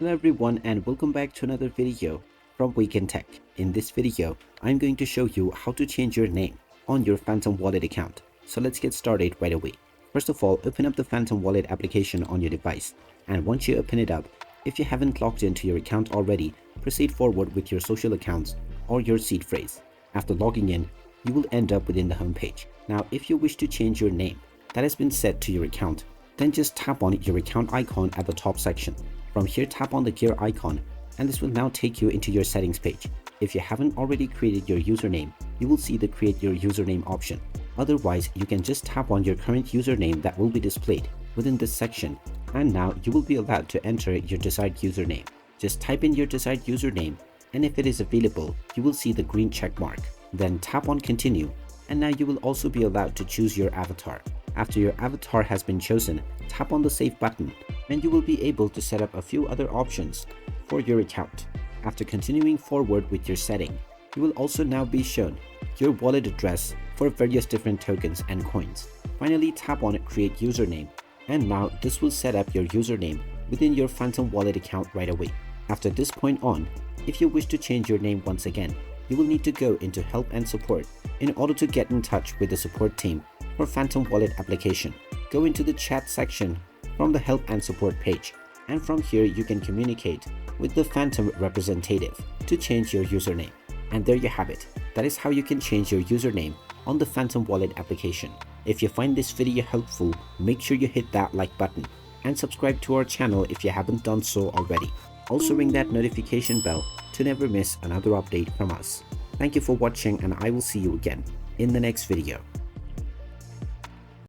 Hello everyone and welcome back to another video from Wake&Tech. In this video, I'm going to show you how to change your name on your Phantom Wallet account. So let's get started right away. First of all, open up the Phantom Wallet application on your device. And once you open it up, if you haven't logged into your account already, proceed forward with your social accounts or your seed phrase. After logging in, you will end up within the home page. Now, if you wish to change your name that has been set to your account, then just tap on your account icon at the top section. From here, tap on the gear icon and this will now take you into your settings page. If you haven't already created your username, you will see the create your username option. Otherwise, you can just tap on your current username that will be displayed within this section, and now you will be allowed to enter your desired username. Just type in your desired username, and if it is available, you will see the green check mark. Then tap on continue, and now you will also be allowed to choose your avatar. After your avatar has been chosen, tap on the save button and you will be able to set up a few other options for your account. After continuing forward with your setting, you will also now be shown your wallet address for various different tokens and coins. Finally, tap on create username, and now this will set up your username within your Phantom Wallet account right away. After this point on, if you wish to change your name once again, you will need to go into help and support in order to get in touch with the support team for Phantom Wallet application. Go into the chat section from the help and support page, and from here you can communicate with the Phantom representative to change your username. And there you have it. That is how you can change your username on the Phantom Wallet application. If you find this video helpful, make sure you hit that like button and subscribe to our channel if you haven't done so already. Also ring that notification bell to never miss another update from us. Thank you for watching, and I will see you again in the next video.